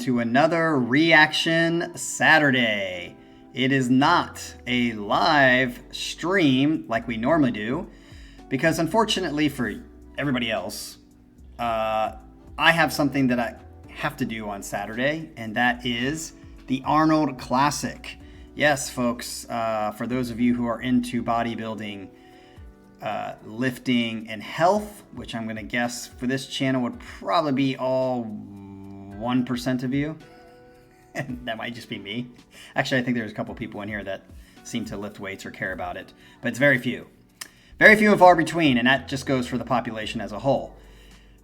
to another Reaction Saturday. It is not a live stream like we normally do, because unfortunately for everybody else, I have something that I have to do on Saturday, and that is the Arnold Classic. Yes, folks, for those of you who are into bodybuilding, lifting, and health, which I'm going to guess for this channel would probably be all 1% of you. And that might just be me. Actually, I think there's a couple people in here that seem to lift weights or care about it, but it's very few. Very few and far between, and that just goes for the population as a whole.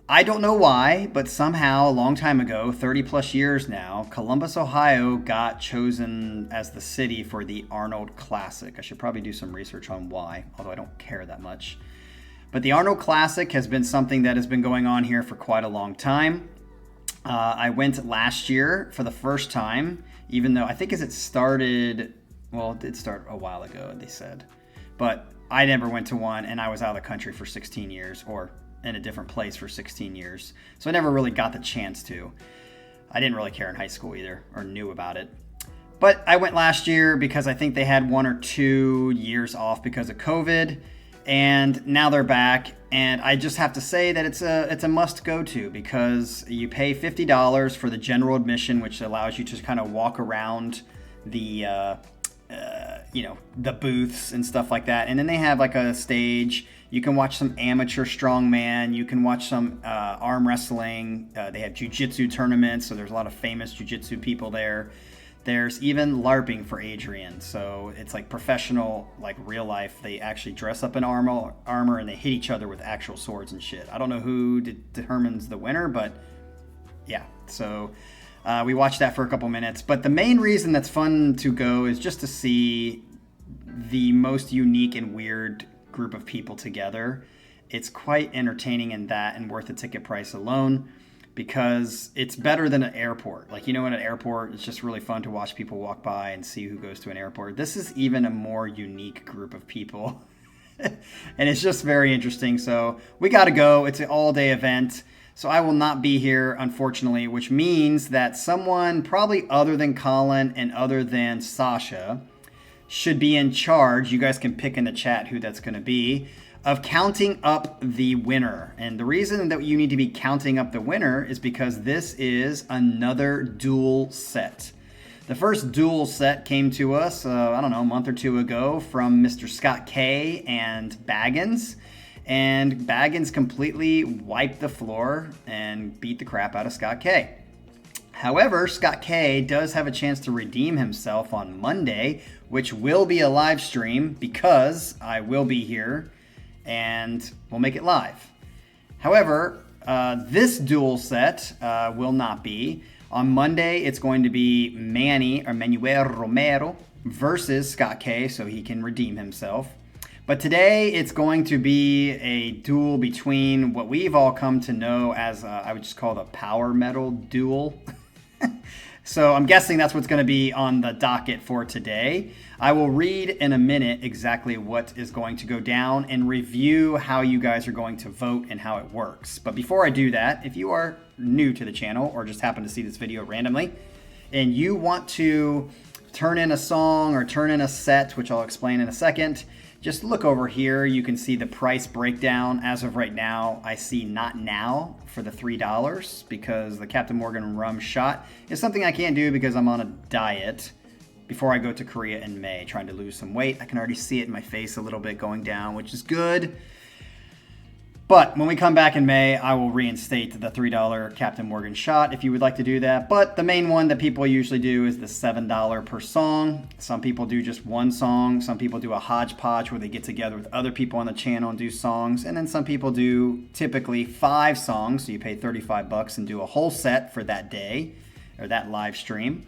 I don't know why, but somehow a long time ago, 30 plus years now, Columbus, Ohio got chosen as the city for the Arnold Classic. I should probably do some research on why, although I don't care that much. But the Arnold Classic has been something that has been going on here for quite a long time. I went last year for the first time, even though I think it started, well, it did start a while ago, they said. But I never went to one, and I was out of the country for 16 years, or in a different place for 16 years. So I never really got the chance to. I didn't really care in high school either, or knew about it. But I went last year because I think they had 1 or 2 years off because of COVID, and now they're back. And I just have to say that it's a must go to, because you pay $50 for the general admission, which allows you to kind of walk around the the booths and stuff like that. And then they have like a stage. You can watch some amateur strongman. You can watch some arm wrestling. They have jiu-jitsu tournaments, so there's a lot of famous jiu-jitsu people there. There's even LARPing for Adrian, so it's like professional, like real life. They actually dress up in armor and they hit each other with actual swords and shit. I don't know who determines the winner, but yeah. So we watched that for a couple minutes. But the main reason that's fun to go is just to see the most unique and weird group of people together. It's quite entertaining in that, and worth the ticket price alone, because it's better than an airport. Like, in an airport, it's just really fun to watch people walk by and see who goes to an airport. This is even a more unique group of people. And it's just very interesting. So we got to go. It's an all-day event. So I will not be here, unfortunately, which means that someone probably other than Colin and other than Sascha should be in charge. You guys can pick in the chat who that's going to be, of counting up the winner. And the reason that you need to be counting up the winner is because this is another duel set. The first duel set came to us, I don't know, a month or 2 ago from Mr. Scott K and Baggins. And Baggins completely wiped the floor and beat the crap out of Scott K. However, Scott K does have a chance to redeem himself on Monday, which will be a live stream, because I will be here and we'll make it live. However, this duel set will not be. On Monday, it's going to be Manuel Romero versus Scott K, so he can redeem himself. But today, it's going to be a duel between what we've all come to know as, I would just call the power metal duel. So I'm guessing that's what's going to be on the docket for today. I will read in a minute exactly what is going to go down and review how you guys are going to vote and how it works. But before I do that, if you are new to the channel or just happen to see this video randomly and you want to turn in a song or turn in a set, which I'll explain in a second, just look over here. You can see the price breakdown. As of right now, I see not now for the $3, because the Captain Morgan rum shot is something I can't do because I'm on a diet before I go to Korea in May, trying to lose some weight. I can already see it in my face a little bit going down, which is good. But when we come back in May, I will reinstate the $3 Captain Morgan shot if you would like to do that. But the main one that people usually do is the $7 per song. Some people do just one song. Some people do a hodgepodge where they get together with other people on the channel and do songs. And then some people do typically 5 songs. So you pay $35 and do a whole set for that day or that live stream.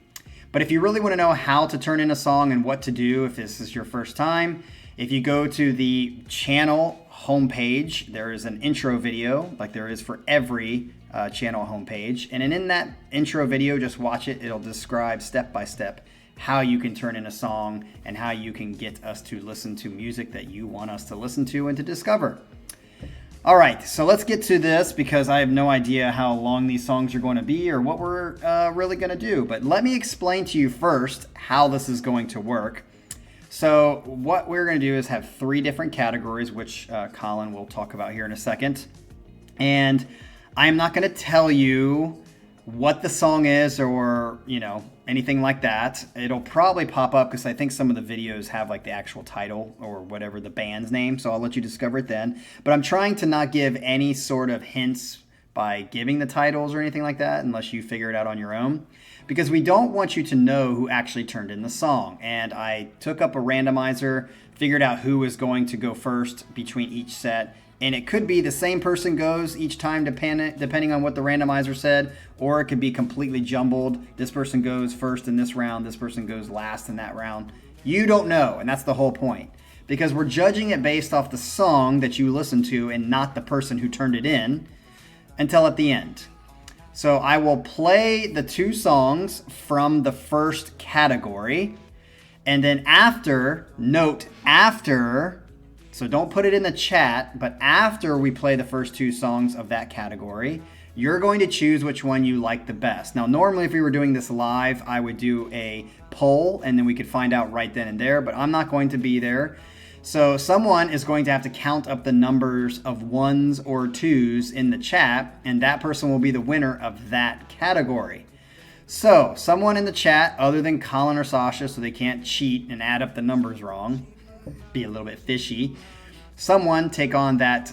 But if you really want to know how to turn in a song and what to do if this is your first time, if you go to the channel homepage, there is an intro video like there is for every channel homepage. And in that intro video, just watch it. It'll describe step by step how you can turn in a song and how you can get us to listen to music that you want us to listen to and to discover. All right, so let's get to this because I have no idea how long these songs are going to be or what we're really going to do. But let me explain to you first how this is going to work. So what we're going to do is have 3 different categories, which Colin will talk about here in a second. And I'm not going to tell you what the song is or, you know, anything like that. It'll probably pop up because I think some of the videos have like the actual title or whatever, the band's name. So I'll let you discover it then. But I'm trying to not give any sort of hints by giving the titles or anything like that unless you figure it out on your own. Because we don't want you to know who actually turned in the song. And I took up a randomizer, figured out who was going to go first between each set. And it could be the same person goes each time depending on what the randomizer said, or it could be completely jumbled. This person goes first in this round, this person goes last in that round. You don't know, and that's the whole point. Because we're judging it based off the song that you listen to and not the person who turned it in until at the end. So I will play the 2 songs from the first category, and then after, so don't put it in the chat, but after we play the first 2 songs of that category, you're going to choose which one you like the best. Now, normally if we were doing this live, I would do a poll and then we could find out right then and there, but I'm not going to be there. So someone is going to have to count up the numbers of 1s or 2s in the chat, and that person will be the winner of that category. So someone in the chat, other than Colin or Sascha, so they can't cheat and add up the numbers wrong, be a little bit fishy. Someone take on that,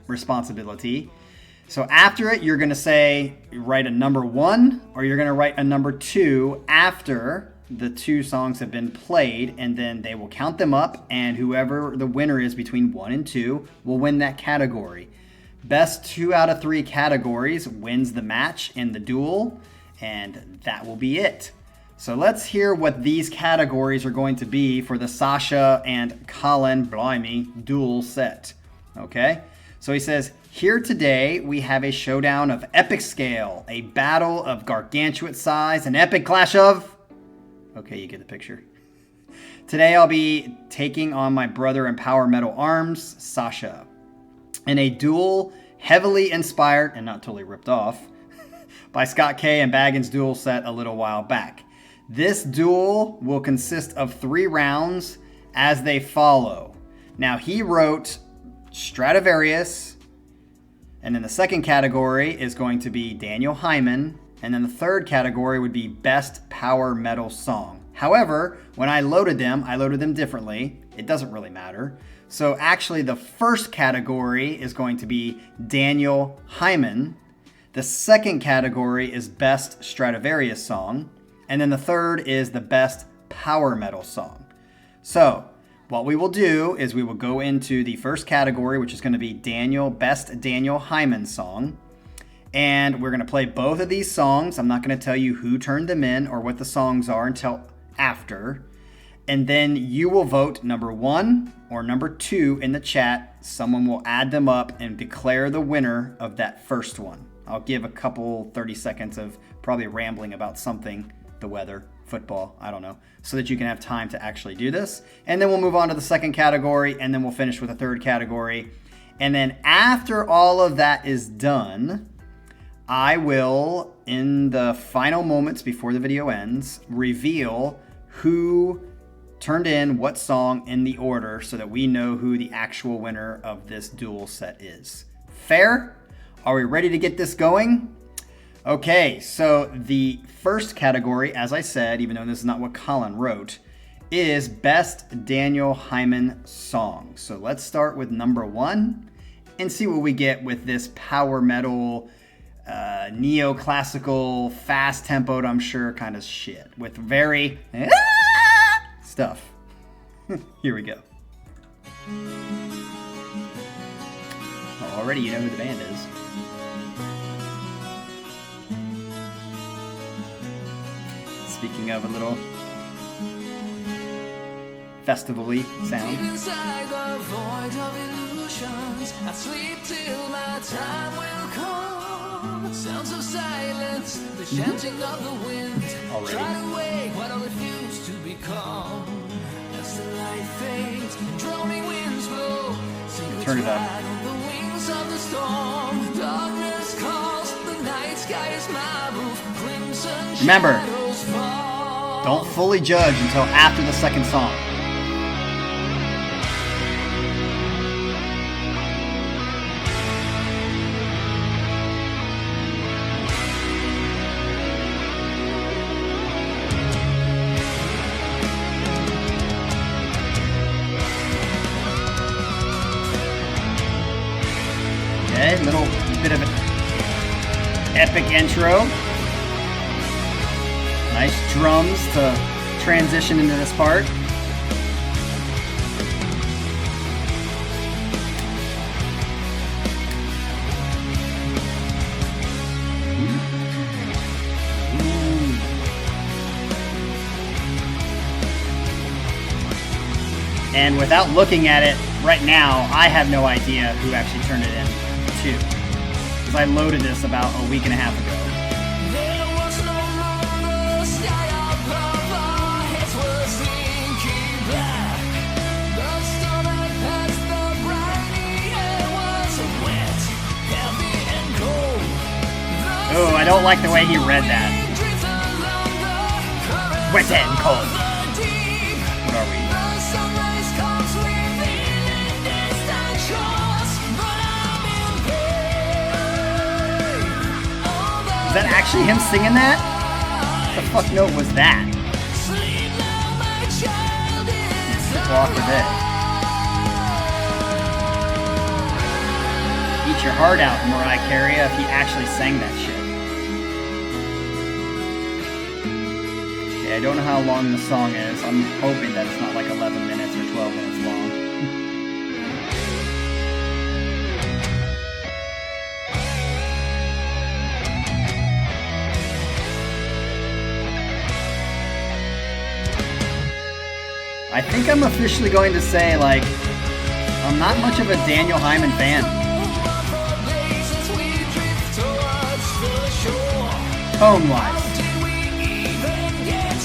responsibility. So after it, you're going to say, write a number 1, or you're going to write a number 2 after the 2 songs have been played, and then they will count them up, and whoever the winner is between 1 and 2 will win that category. Best 2 out of 3 categories wins the match in the duel, and that will be it. So let's hear what these categories are going to be for the Sascha and Colin duel set. Okay, so he says, here today we have a showdown of epic scale, a battle of gargantuan size, an epic clash of... Okay, you get the picture. Today I'll be taking on my brother in power metal arms, Sascha, in a duel heavily inspired, and not totally ripped off, by Scott K and Baggins' duel set a little while back. This duel will consist of 3 rounds as they follow. Now, he wrote Stradivarius, and then the second category is going to be Daniel Hyman, and then the third category would be Best Power Metal Song. However, when I loaded them differently. It doesn't really matter. So actually, the first category is going to be Daniel Hyman. The second category is Best Stradivarius Song. And then the third is the Best Power Metal Song. So what we will do is we will go into the first category, which is going to be Best Daniel Hyman Song. And we're going to play both of these songs. I'm not going to tell you who turned them in or what the songs are until after. And then you will vote number 1 or number 2 in the chat. Someone will add them up and declare the winner of that first one. I'll give a couple 30 seconds of probably rambling about something, the weather, football, I don't know, so that you can have time to actually do this. And then we'll move on to the second category, and then we'll finish with the third category. And then after all of that is done, I will, in the final moments before the video ends, reveal who turned in what song in the order so that we know who the actual winner of this duel set is. Fair? Are we ready to get this going? Okay, so the first category, as I said, even though this is not what Colin wrote, is Best Daniel Hyman Song. So let's start with number 1 and see what we get with this power metal, neoclassical, fast-tempoed, I'm sure, kind of shit with very stuff. Here we go. Already you know who the band is. Speaking of a little festival-y sound. Inside the void of illusions, I sleep till my time will come. Sounds of silence, the chanting of the wind. Already. Try to wake what I refuse to become. As the light fades, droning winds blow. Turn it up. Remember, don't fully judge until after the second song. Okay, little bit of an epic intro. Nice drums to transition into this part. And without looking at it right now, I have no idea who actually turned it in to. Because I loaded this about a week and a half ago. Oh, I don't like the way he read that. Wet and cold. What are we? Is that actually him singing that? What the fuck note was that? Walk with it. Eat your heart out, Mariah Carey, if he actually sang that shit. Okay, I don't know how long the song is. I'm hoping that it's not like 11 minutes or 12 minutes long. I think I'm officially going to say, like, I'm not much of a Daniel Hyman fan. Tone-wise.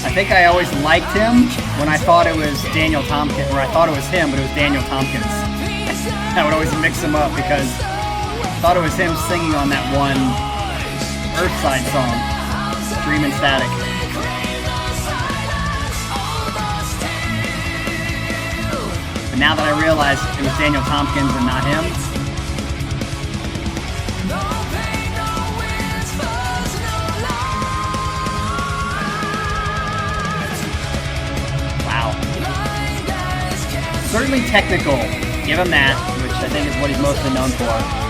I think I always liked him when I thought it was Daniel Tompkins, or I thought it was him, but it was Daniel Tompkins. I would always mix him up because I thought it was him singing on that one Earthside song, Dreamin' Static. Now that I realize it was Daniel Tompkins and not him. Wow. Certainly technical. Give him that, which I think is what he's mostly known for.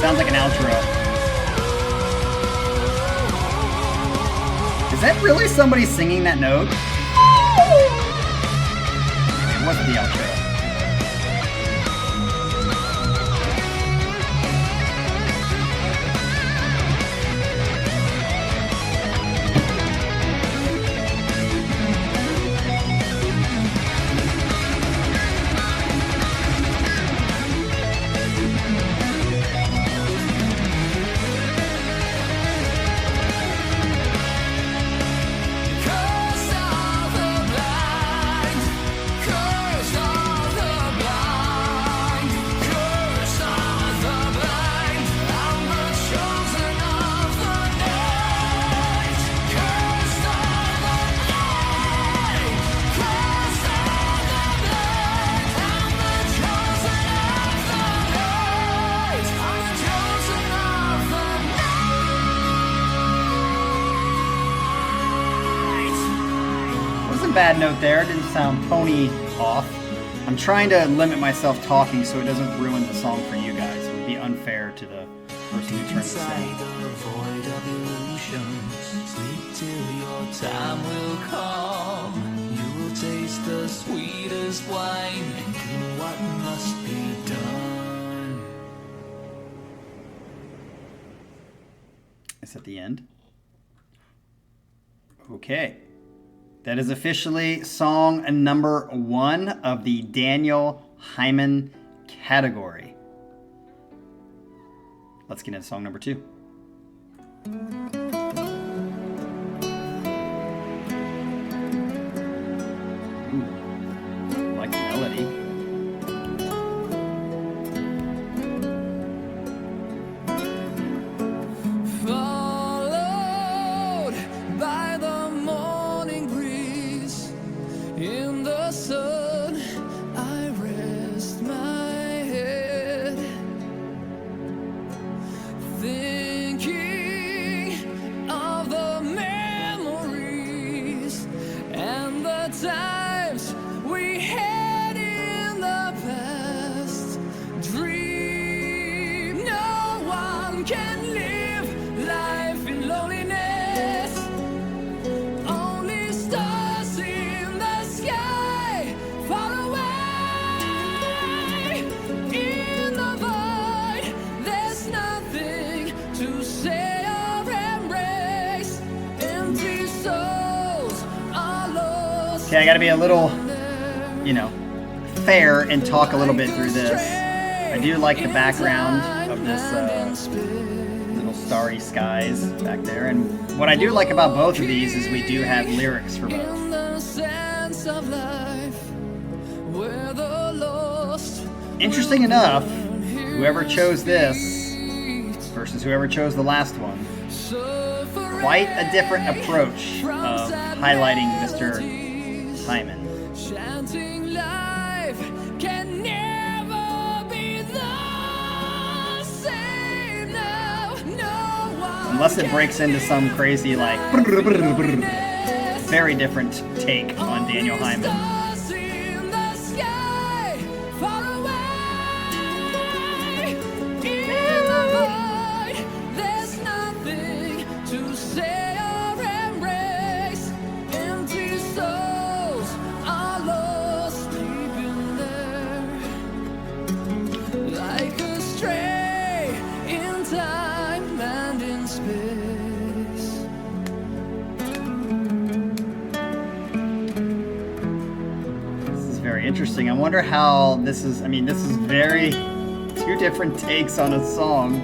Sounds like an outro. Is that really somebody singing that note? It wasn't the outro. Bad note there. It didn't sound pony off. I'm trying to limit myself talking so it doesn't ruin the song for you guys. It would be unfair to the person who turns this in. Sleep till your time will come. You will taste the sweetest wine and do what must be done. Is that the end? Okay. That is officially song number 1 of the Daniel Hyman category. Let's get into song number 2. Ooh, like the melody. Followed by the morning breeze, in the sun I rest my head, thinking of the memories and the times we had in the past. Dream no one can live life in loneliness. Only stars in the sky far away. In the void, there's nothing to say or embrace. Empty souls are lost. Okay, I gotta be a little, fair and talk a little bit through this. I do like the background of this little starry skies back there. And what I do like about both of these is we do have lyrics for both. In the sense of life, where the lost Interesting enough, whoever chose this versus whoever chose the last one, quite a different approach of highlighting Mr. Hyman. chanting life can never be the same now. No one Unless it breaks into some crazy, like, very different take on Daniel Hyman. stars in the sky far away. In the void, there's nothing to say or embrace. Empty souls are lost deep in there, like a stray in time and in space. This is very interesting. I wonder how this is, this is very, 2 different takes on a song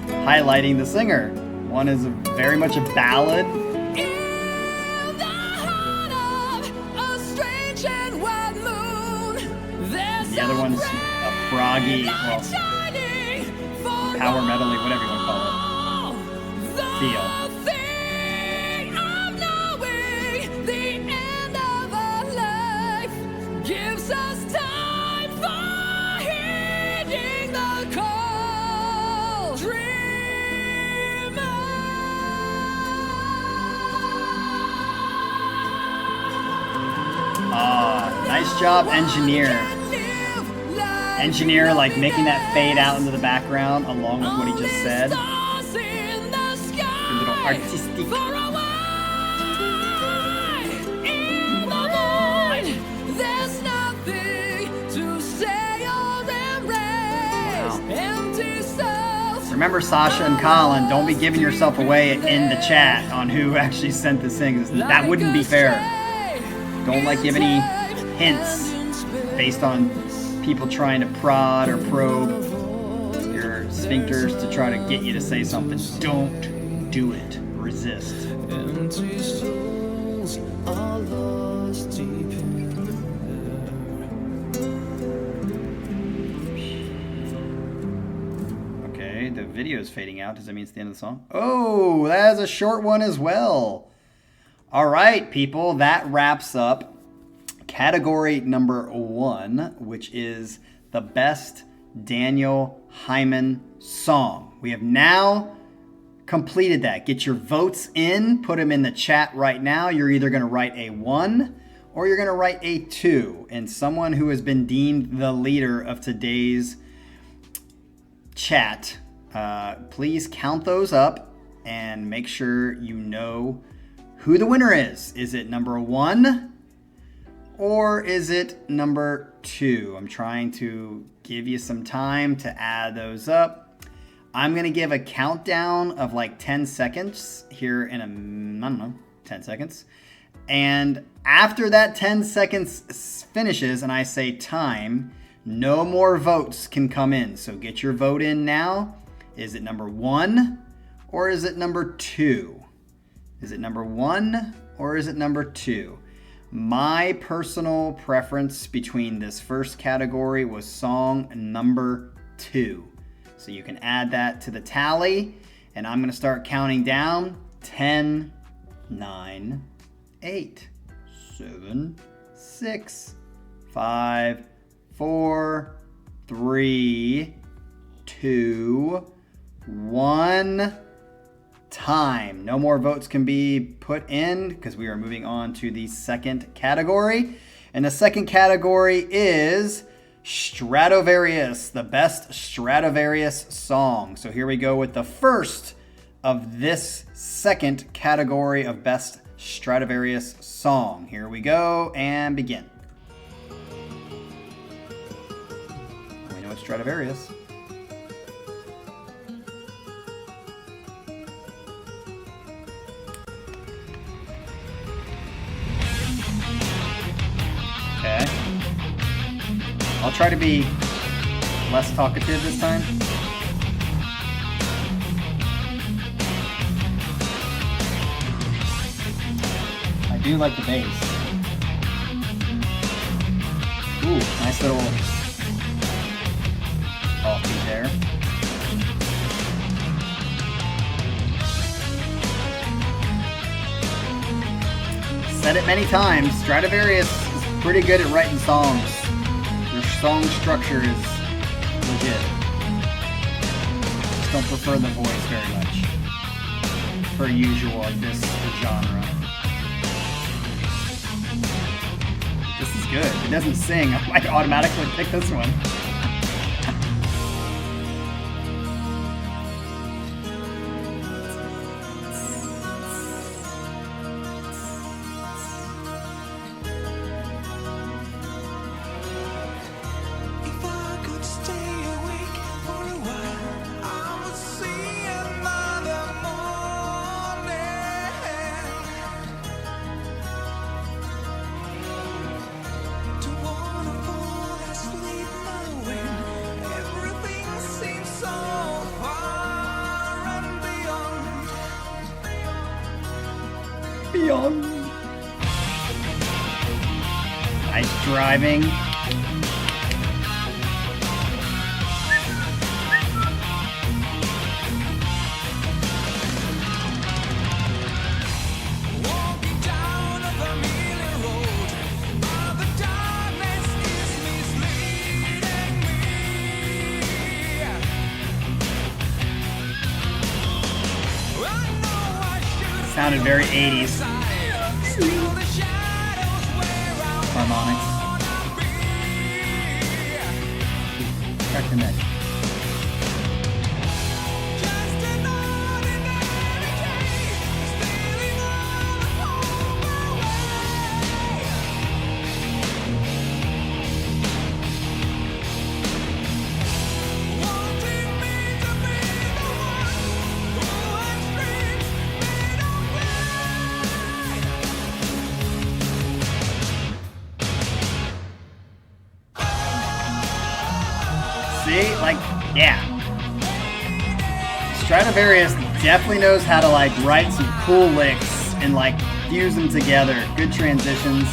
highlighting the singer. One is very much a ballad. In the heart of a strange and wild moon, there's The other one's a proggy, well, power metal-y, whatever you want to call it. Feel. The thing of knowing the end of our life gives us time for heeding the call. Dreamer. Nice job, engineer. Engineer, like, making that fade out into the background along with what he just said. A little artistic. Remember, Sascha and Colin, don't be giving yourself away in the chat on who actually sent this thing. That wouldn't be fair. Don't give any hints based on people trying to prod or probe your sphincters to try to get you to say something. Don't do it. Resist. Empty souls are lost deep in there. Okay, the video is fading out. Does that mean it's the end of the song? Oh, that's a short one as well. All right, people, that wraps up category number 1, which is the best Daniel Hyman song. We have now completed that. Get your votes in, put them in the chat right now. You're either going to write a 1 or you're going to write a 2. And someone who has been deemed the leader of today's chat, please count those up and make sure you know who the winner is. Is it number 1 or is it number 2? I'm trying to give you some time to add those up. I'm going to give a countdown of like 10 seconds here in 10 seconds. And after that 10 seconds finishes and I say time, no more votes can come in. So get your vote in now. Is it number 1 or is it number 2? Is it number 1 or is it number 2? My personal preference between this first category was song number 2. So you can add that to the tally, and I'm going to start counting down. 10, 9, 8, 7, 6, 5, 4, 3, 2, 1. Time. No more votes can be put in because we are moving on to the second category. And the second category is Stradivarius, the best Stradivarius song. So here we go with the first of this second category of best Stradivarius song. Here we go and begin. We know it's Stradivarius. Okay. I'll try to be less talkative this time. I do like the bass. Ooh, nice little offbeat there. Said it many times, Stradivarius is pretty good at writing songs. Their song structure is legit. Just don't prefer the voice very much, per usual in this genre. This is good. If it doesn't sing, I might automatically pick this one. Beyond. Nice driving. Sounded very 80s. Harmonics. Crack the neck. See, like, yeah. Stradivarius definitely knows how to like write some cool licks and like fuse them together. Good transitions.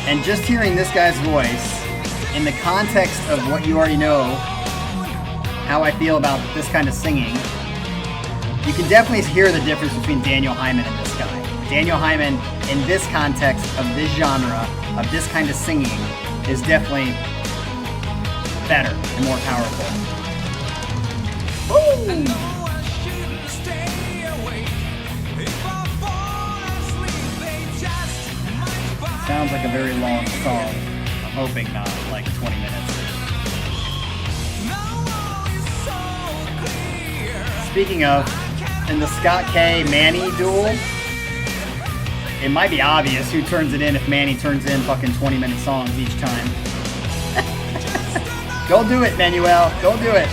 And just hearing this guy's voice in the context of what you already know, how I feel about this kind of singing, you can definitely hear the difference between Daniel Hyman and this guy. Daniel Hyman, in this context of this genre, of this kind of singing, is definitely better and more powerful. Woo! Sounds like a very long song. I'm hoping not like 20 minutes. Speaking of, in the Scott K. Manny duel, it might be obvious who turns it in if Manny turns in fucking 20-minute songs each time. Go do it, Manuel. Go do it.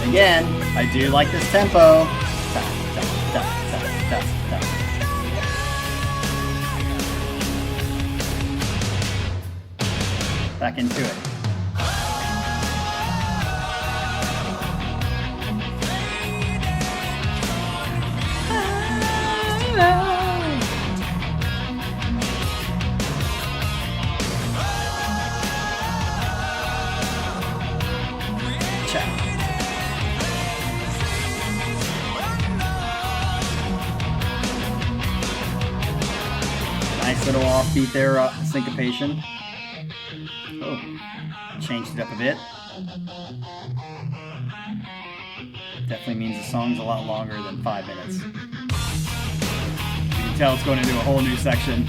Again, I do like this tempo. Back into it. Nice little offbeat there, syncopation. Oh, changed it up a bit. Definitely means the song's a lot longer than 5 minutes. You can tell it's going into a whole new section.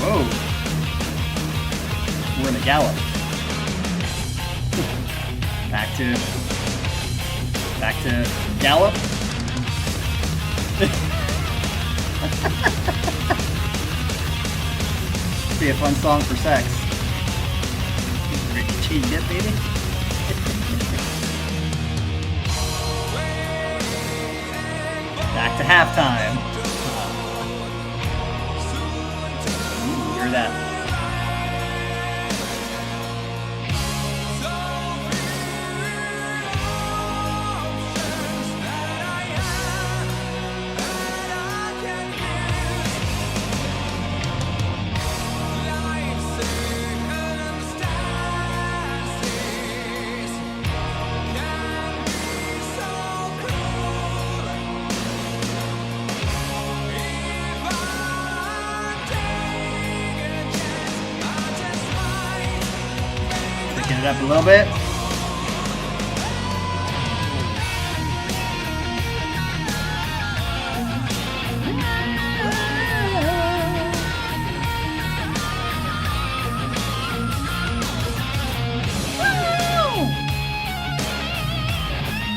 Whoa. We're in a gallop. Back to gallop. Be a fun song for sex. Cheat dip, baby. Back to halftime. Ooh, hear that. Get it up a little bit.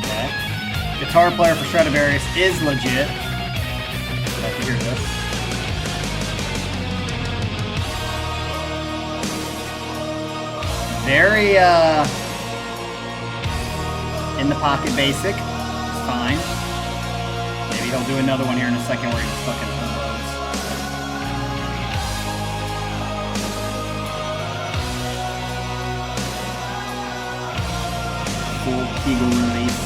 Okay. Guitar player for Stradivarius is legit. I'd like to hear this. Very in the pocket basic. It's fine. Maybe he'll do another one here in a second where he just fucking unloads. Full Kegel release.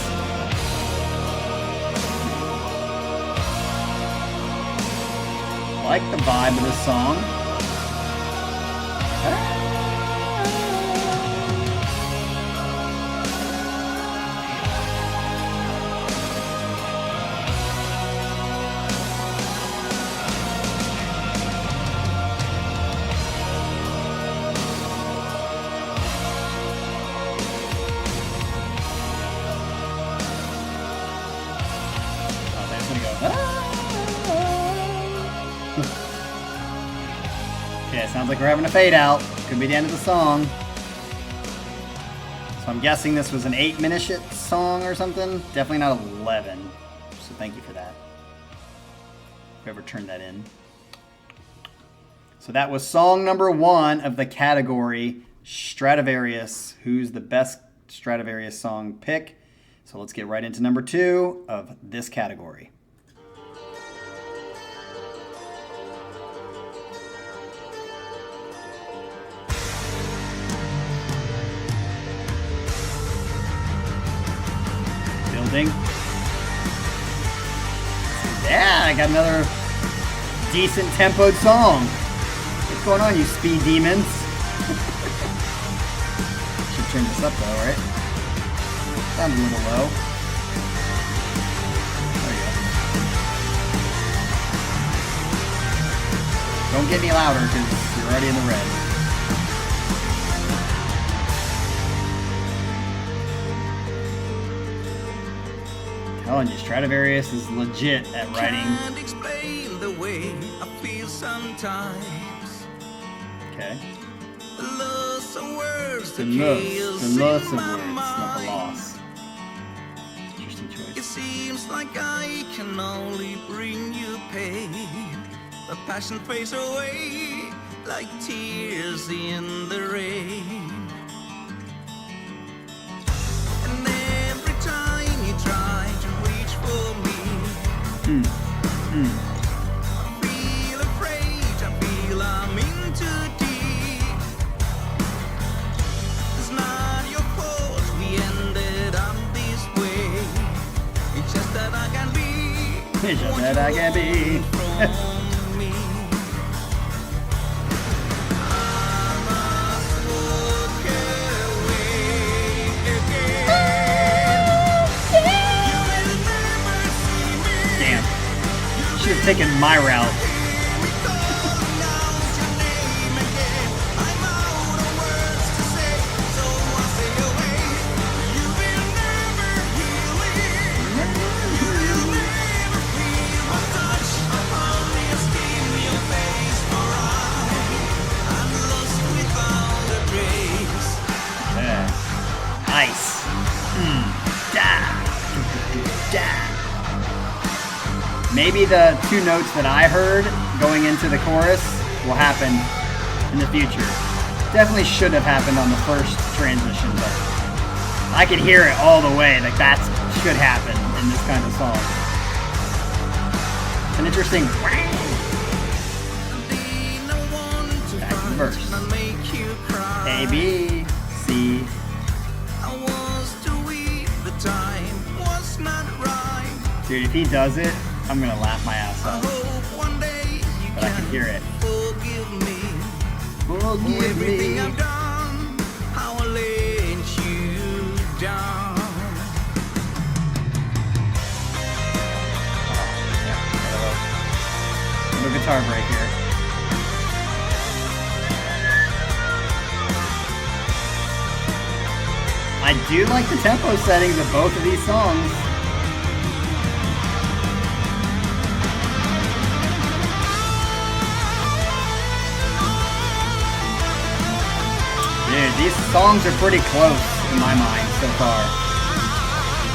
Like the vibe of this song. Okay, sounds like we're having a fade out. Could be the end of the song. So I'm guessing this was an 8-minute song or something. Definitely not 11. So thank you for that. Whoever turned that in. So that was song number 1 of the category Stradivarius. Who's the best Stradivarius song pick? So let's get right into number 2 of this category. Building. Yeah, I got another decent tempoed song. What's going on, you speed demons? Should turn this up though, right? Sounds a little low. There you go. Don't get any louder because you're already in the red. Telling you, Stradivarius is legit at writing. Can't explain the way I feel sometimes. Okay. The loss of words, The loss of words, not the loss. Interesting choice. It seems like I can only bring you pain. the passion fades away like tears in the rain. And every time you try to reach for me, I feel afraid, I feel I'm in too deep. It's not your fault we ended up this way. It's just that I can be. It's just that I can be. From me. I must walk away again. You will never see me. Damn. Should have taken my route. Calling out your name again. I'm out of words to say, so I say away. You will never heal it. You will never feel my touch upon your skin, your face, for I'm lost without a trace. Nice. Da. Da. Maybe the two notes that I heard going into the chorus will happen in the future. Definitely should have happened on the first transition, but I could hear it all the way. Like that should happen in this kind of song. It's an interesting back to the verse. A, B, C. I was too weak, the time was not right. Dude, if he does it, I'm gonna laugh my ass I off. hope one day you But I can hear it. forgive me for Forgive everything me. I've done, how I let you down. No guitar break here. I do like the tempo settings of both of these songs. Dude, these songs are pretty close in my mind so far.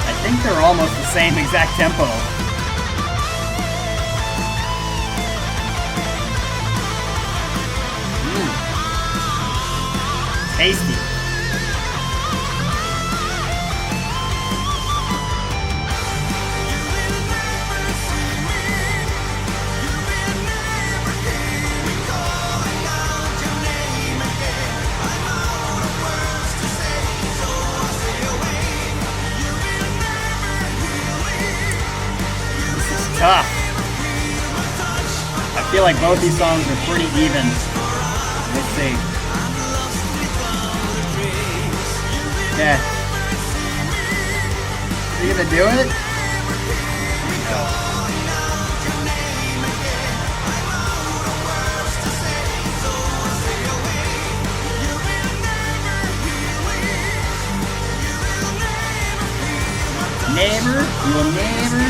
I think they're almost the same exact tempo. Tasty. Tough. I feel like both these songs are pretty even. Let's see. Yeah. You gonna do it? Never, you will never.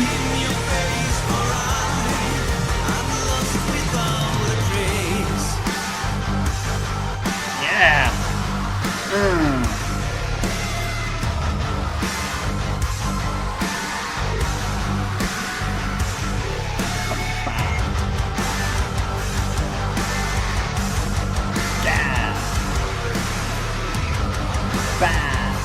Yeah. Yeah. Bam.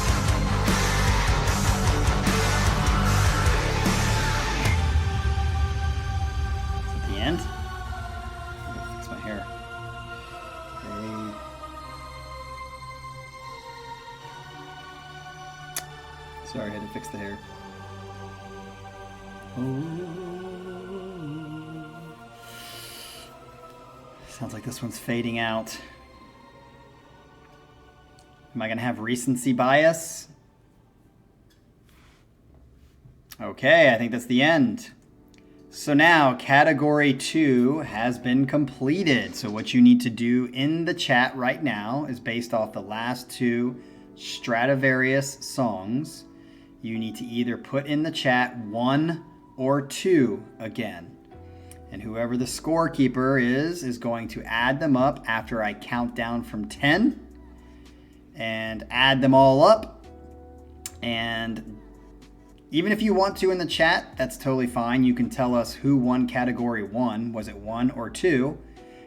Is it the end? Fix my hair. Okay. Sorry, I had to fix the hair. Sounds like this one's fading out. Am I gonna have recency bias? Okay, I think that's the end. So now category 2 has been completed. So what you need to do in the chat right now is based off the last 2 Stradivarius songs. You need to either put in the chat 1 or 2 again. And whoever the scorekeeper is going to add them up after I count down from 10 and add them all up and Even if you want to in the chat, that's totally fine. You can tell us who won category 1. Was it 1 or 2?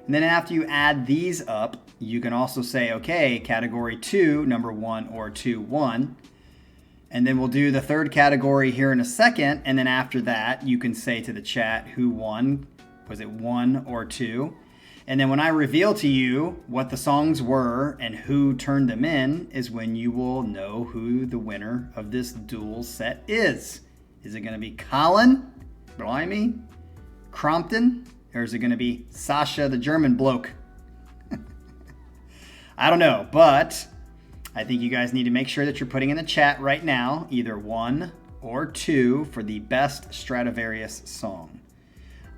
And then after you add these up, you can also say, okay, category 2, number 1 or 2 won. And then we'll do the third category here in a second. And then after that, you can say to the chat who won. Was it 1 or 2? And then when I reveal to you what the songs were and who turned them in is when you will know who the winner of this duel set is. Is it going to be Colin, Blimey, Crompton, or is it going to be Sascha, the German bloke? I don't know, but I think you guys need to make sure that you're putting in the chat right now either 1 or 2 for the best Stradivarius song.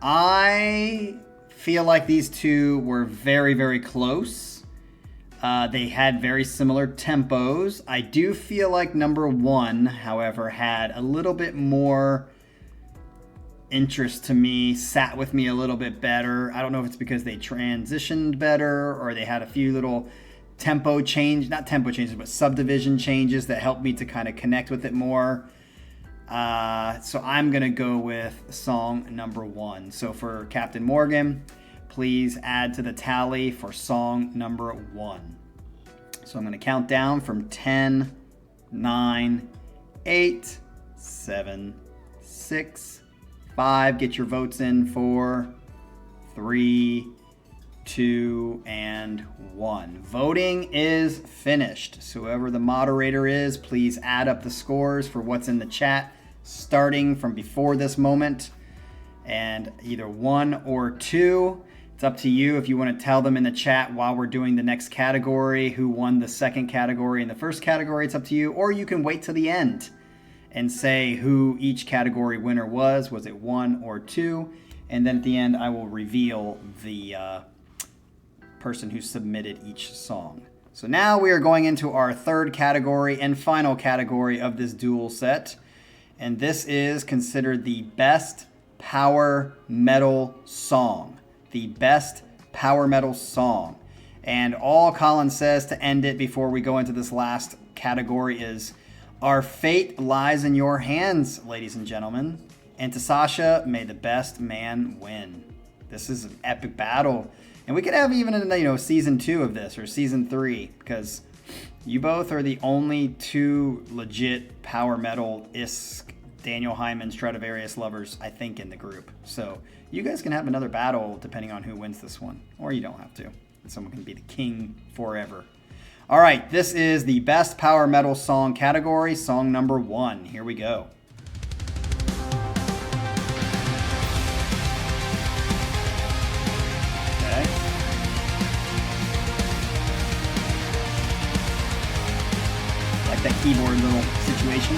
I feel like these two were very, very close. They had very similar tempos. I do feel like number 1, however, had a little bit more interest to me, sat with me a little bit better. I don't know if it's because they transitioned better or they had a few little tempo change, not tempo changes, but subdivision changes that helped me to kind of connect with it more. So I'm going to go with song number 1. So for Captain Morgan, please add to the tally for song number 1. So I'm going to count down from 10, 9, 8, 7, 6, 5. Get your votes in. 4, 3, 2, and 1. Voting is finished. So whoever the moderator is, please add up the scores for what's in the chat starting from before this moment. And either 1 or 2. It's up to you if you want to tell them in the chat while we're doing the next category who won the second category and the first category. It's up to you. Or you can wait till the end and say who each category winner was. Was it 1 or 2? And then at the end, I will reveal the person who submitted each song. So now we are going into our third category and final category of this duel set. And this is considered the best power metal song. The best power metal song. And all Colin says to end it before we go into this last category is, our fate lies in your hands, ladies and gentlemen. And to Sascha, may the best man win. This is an epic battle. And we could have even season 2 of this or season 3, because you both are the only 2 legit power metal-esque Daniel Hyman Stradivarius lovers, I think, in the group. So you guys can have another battle depending on who wins this one. Or you don't have to. Someone can be the king forever. All right, this is the best power metal song category, song number 1. Here we go. Okay. Like that keyboard little situation.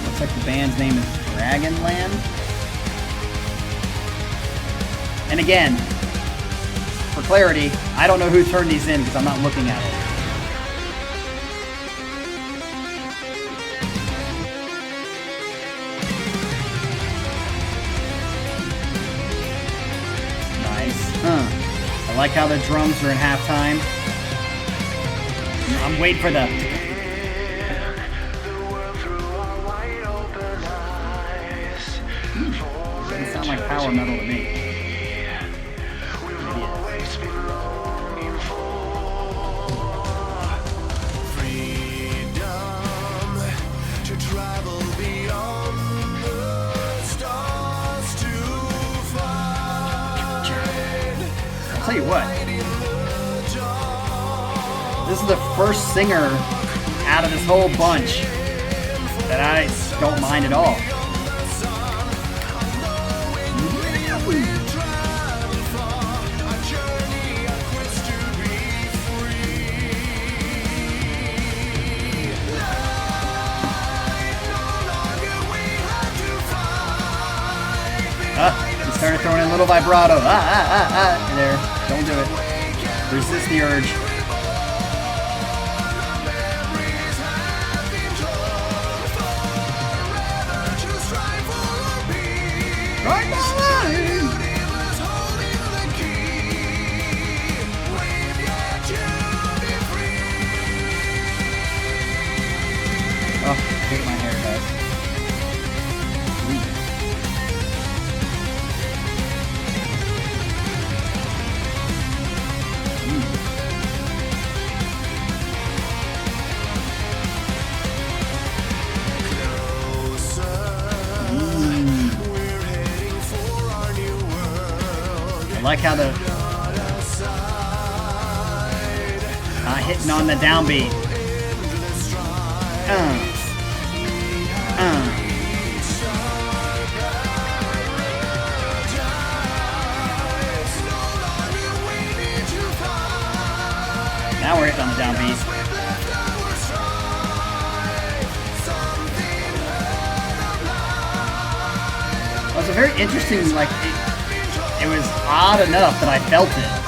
Looks like the band's name is Dragonland. And again, for clarity, I don't know who turned these in because I'm not looking at it. I like how the drums are in halftime. I'm waiting for the... Doesn't sound like power metal to me. I'll tell you what, this is the first singer out of this whole bunch that I don't mind at all. He started throwing in a little vibrato. There. Don't do it. Resist the urge. Right behind. Oh, I hate my hair, guys. I like how the hitting on the downbeat. Now we're hitting on the downbeat. It was a very interesting, like, it was odd enough that I felt it.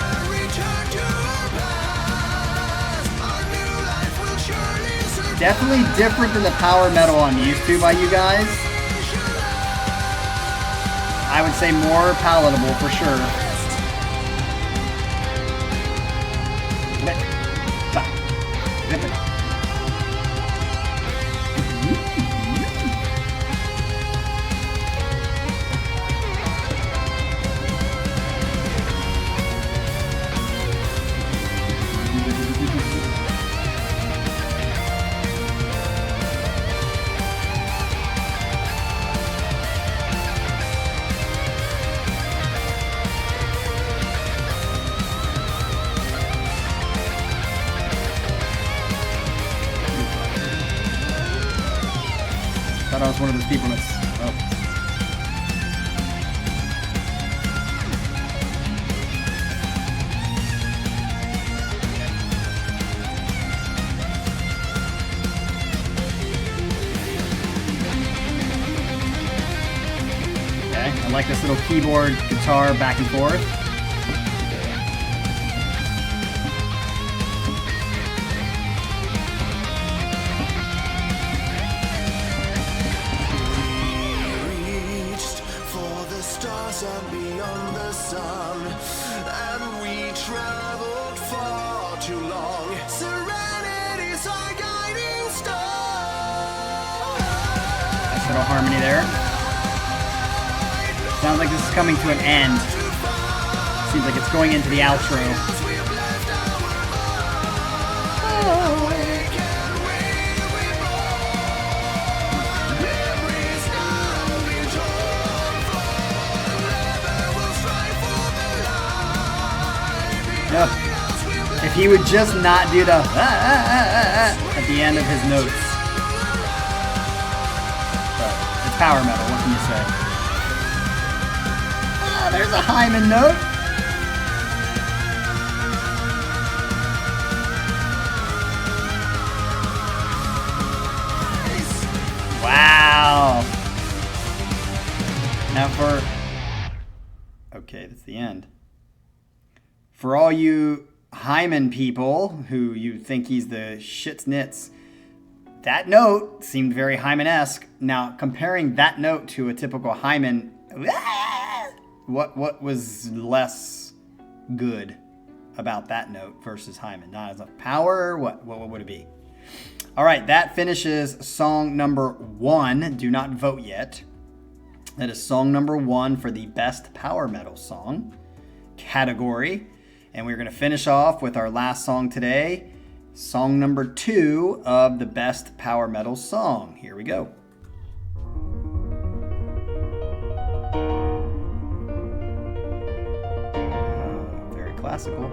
Definitely different than the power metal I'm used to by you guys. I would say more palatable for sure. I was one of those people that's... Oh. Okay, I like this little keyboard guitar back and forth. Beyond the sun, and we traveled far too long. Serenity's our guiding star. Nice little harmony there. Sounds like this is coming to an end. Seems like it's going into the outro. Yep. If he would just not do the at the end of his notes. But it's power metal, what can you say? Ah, there's a Hyman note. Wow. Now for... Okay, that's the end. For all you Hyman people who you think he's the shit's nits, that note seemed very Hyman-esque. Now, comparing that note to a typical Hyman, what was less good about that note versus Hyman? Not as much power? What would it be? All right, that finishes song number 1. Do not vote yet. That is song number 1 for the best power metal song category. And we're going to finish off with our last song today, song number 2 of the best power metal song. Here we go. Very classical.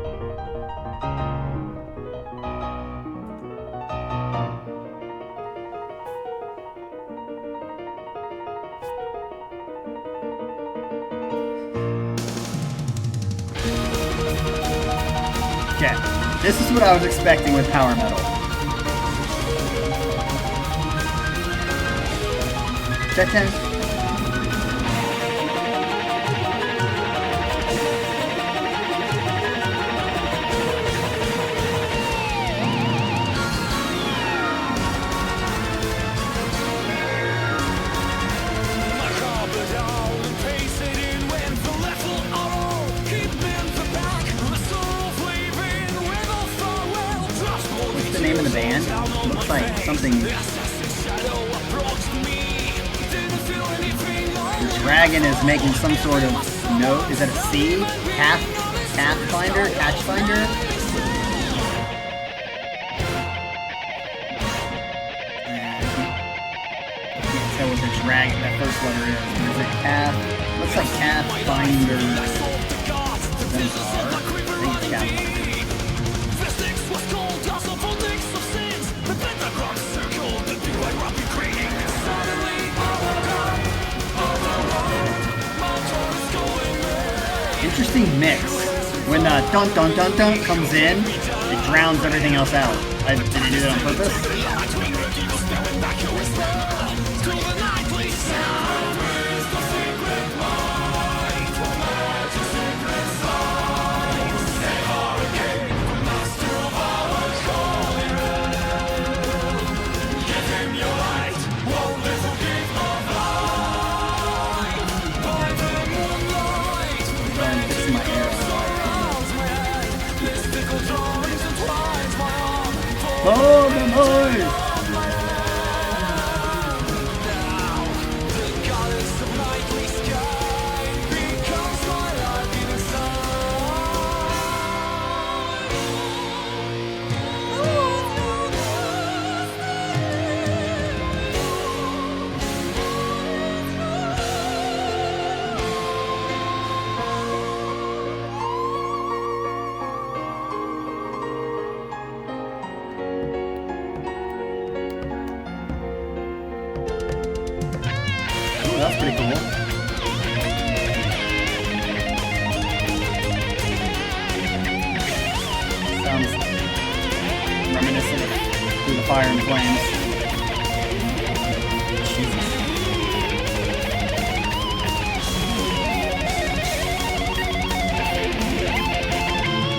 Okay, this is what I was expecting with power metal. Check 10. What's the name of the band? It looks like something dragon is making some sort of note. Is that a C? Calf finder? Catch finder? What the dragon, that first letter is. Is it calf? Looks like calf finder. Then R. I think it's calf finder. Interesting mix. When dun dun dun dun comes in, it drowns everything else out. Did they do that on purpose? Oh, the noise! That's pretty cool. Sounds reminiscent of Through the Fire and Flames. Jesus.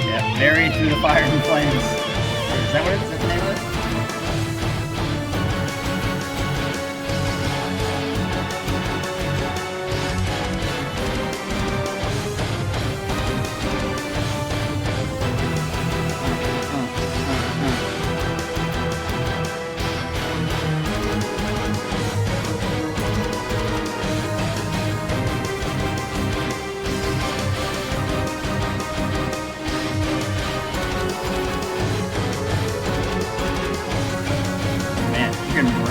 Yeah, very Through the Fire and Flames. Is that what it is? Is that the name of it?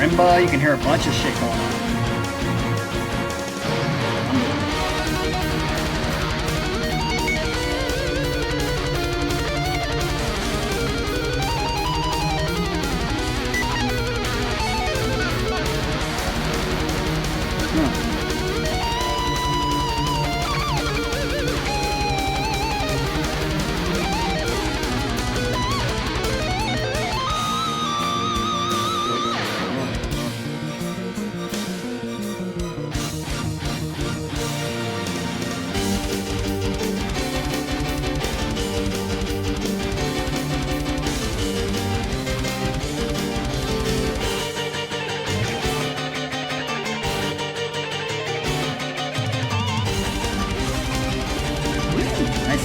Marimba, you can hear a bunch of shit going on.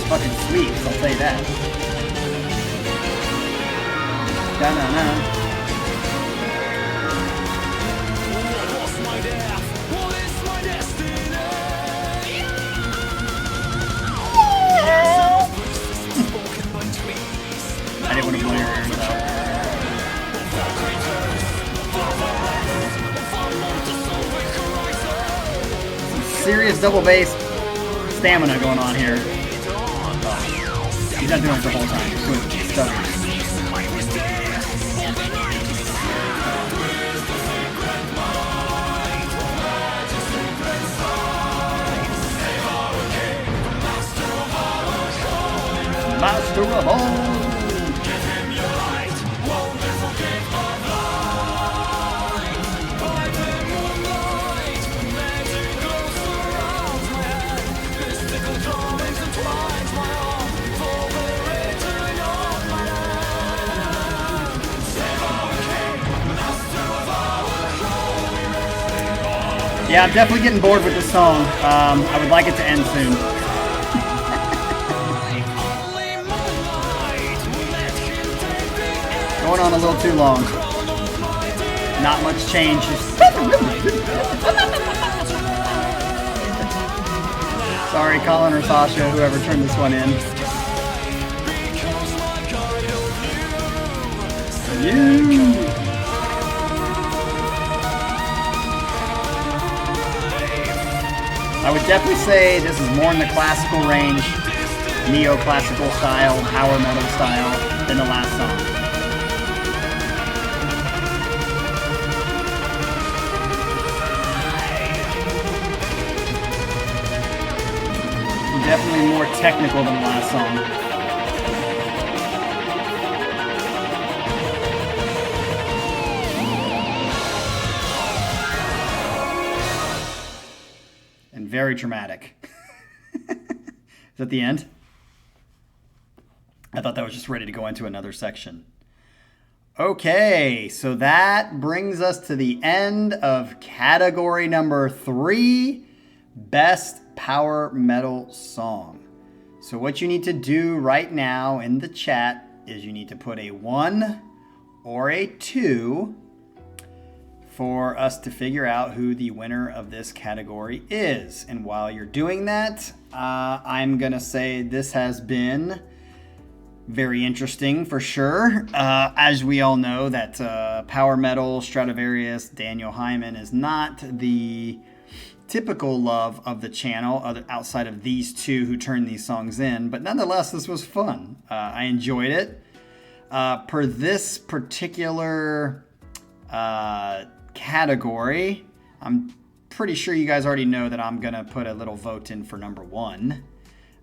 Fucking sweeps, I'll tell you that. Da-na-na. I didn't want to blow your ears out. Some serious double bass stamina going on here. He's not doing it the whole time. He's doing stutters. Master of all. Yeah, I'm definitely getting bored with this song. I would like it to end soon. Going on a little too long. Not much change. Sorry, Colin or Sascha, whoever turned this one in. You. I would definitely say this is more in the classical range, neoclassical style, power metal style than the last song. Definitely more technical than the last song. And very dramatic. Is that the end? I thought that was just ready to go into another section. Okay, so that brings us to the end of category number 3, Best Power Metal Song. So what you need to do right now in the chat is you need to put a 1 or a 2 for us to figure out who the winner of this category is. And while you're doing that, I'm gonna say this has been very interesting for sure. As we all know that power metal, Stradivarius, Daniel Hyman is not the typical love of the channel outside of these two who turned these songs in, but nonetheless this was fun. I enjoyed it. Per this particular category, I'm pretty sure you guys already know that I'm gonna put a little vote in for number 1.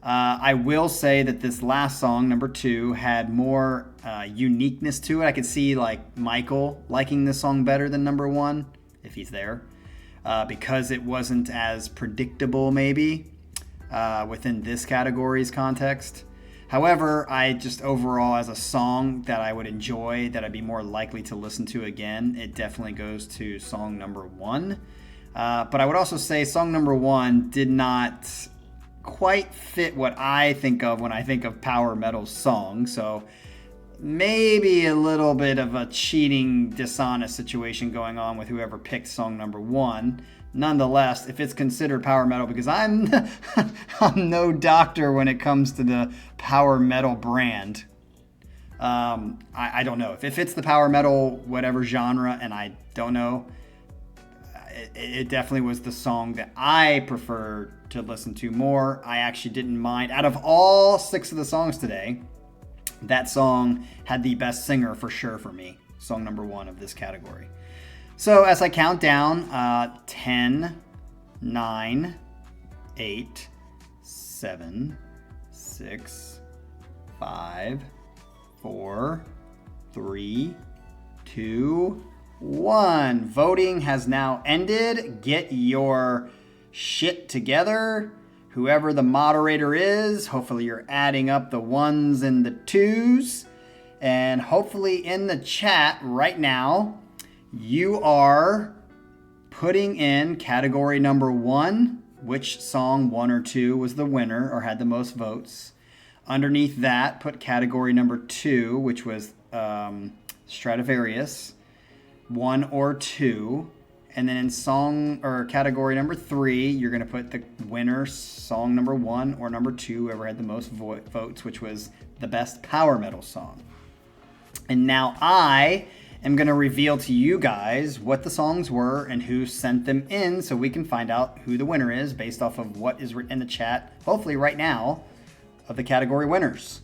I will say that this last song, number 2, had more uniqueness to it. I could see like Michael liking this song better than number 1 if he's there. Because it wasn't as predictable maybe within this category's context. However, I just overall as a song that I would enjoy, that I'd be more likely to listen to again, it definitely goes to song number 1. But I would also say song number 1 did not quite fit what I think of when I think of power metal song. So maybe a little bit of a cheating, dishonest situation going on with whoever picked song number 1. Nonetheless, if it's considered power metal, because I'm no doctor when it comes to the power metal brand. I don't know. If it's the power metal, whatever genre, and I don't know, it definitely was the song that I preferred to listen to more. I actually didn't mind. Out of all 6 of the songs today, that song had the best singer for sure for me. Song number 1 of this category. So as I count down, 10, 9, 8, 7, 6, 5, 4, 3, 2, 1. Voting has now ended. Get your shit together. Whoever the moderator is, hopefully you're adding up the 1s and the 2s. And hopefully in the chat right now, you are putting in category number 1, which song 1 or 2 was the winner or had the most votes. Underneath that, put category number 2, which was Stradivarius, 1 or 2. And then in song or category number 3, you're going to put the winner, song number 1 or number 2, whoever had the most votes, which was the best power metal song. And now I am going to reveal to you guys what the songs were and who sent them in so we can find out who the winner is based off of what is written in the chat, hopefully right now, of the category winners.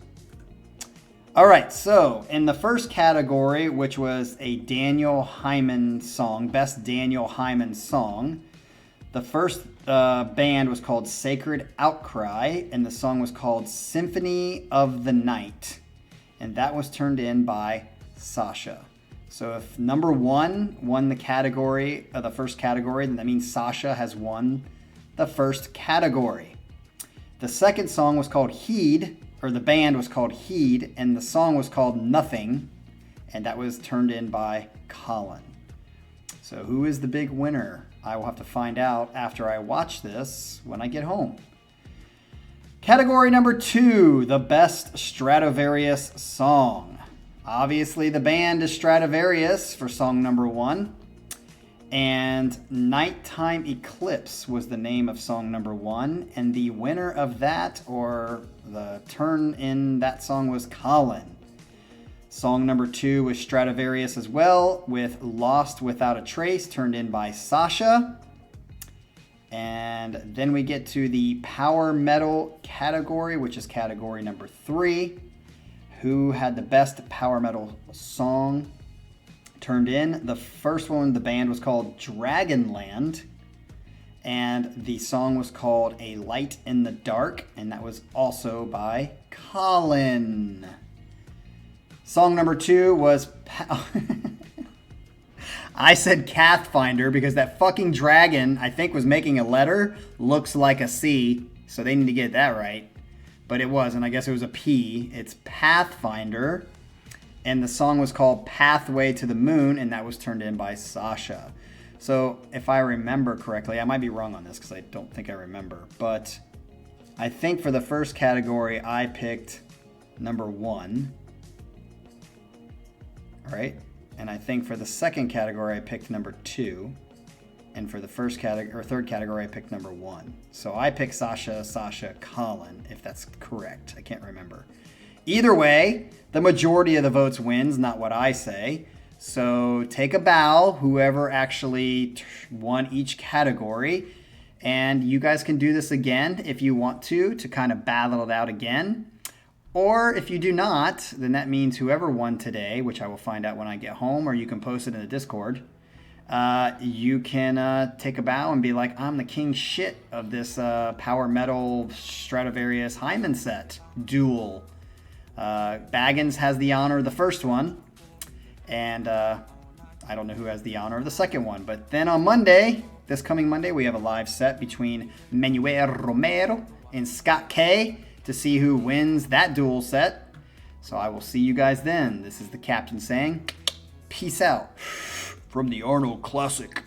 All right, so in the first category, which was a Daniel Hyman song, best Daniel Hyman song, the first band was called Sacred Outcry, and the song was called Symphony of the Night, and that was turned in by Sascha. So if number 1 won the category, the first category, then that means Sascha has won the first category. The second song was called Heed, or the band was called Heed, and the song was called Nothing, and that was turned in by Colin. So who is the big winner? I will have to find out after I watch this when I get home. Category number 2, the best Stradivarius song. Obviously the band is Stradivarius for song number 1. And Nighttime Eclipse was the name of song number 1. And the winner of that, or the turn in that song, was Colin. Song number 2 was Stradivarius as well, with Lost Without a Trace, turned in by Sascha. And then we get to the power metal category, which is category number 3. Who had the best power metal song turned in? The first one, the band was called Dragonland, and the song was called A Light in the Dark, and that was also by Colin. Song number 2 was I said Pathfinder because that fucking dragon, I think, was making a letter, looks like a C, so they need to get that right. But it wasn't. I guess it was a P. It's Pathfinder. And the song was called Pathway to the Moon, and that was turned in by Sascha. So if I remember correctly, I might be wrong on this because I don't think I remember. But I think for the first category, I picked number 1. All right. And I think for the second category, I picked number 2. And for the first category or third category, I picked number 1. So I picked Sascha, Colin, if that's correct. I can't remember. Either way, the majority of the votes wins, not what I say. So take a bow, whoever actually won each category. And you guys can do this again if you want to kind of battle it out again. Or if you do not, then that means whoever won today, which I will find out when I get home, or you can post it in the Discord, you can take a bow and be like, I'm the king shit of this power metal Stradivarius Hyman set duel. Baggins has the honor of the first one, and I don't know who has the honor of the second one. But then on Monday, this coming Monday, we have a live set between Manuel Romero and Scott K to see who wins that duel set. So I will see you guys then. This is the captain saying, peace out from the Arnold Classic.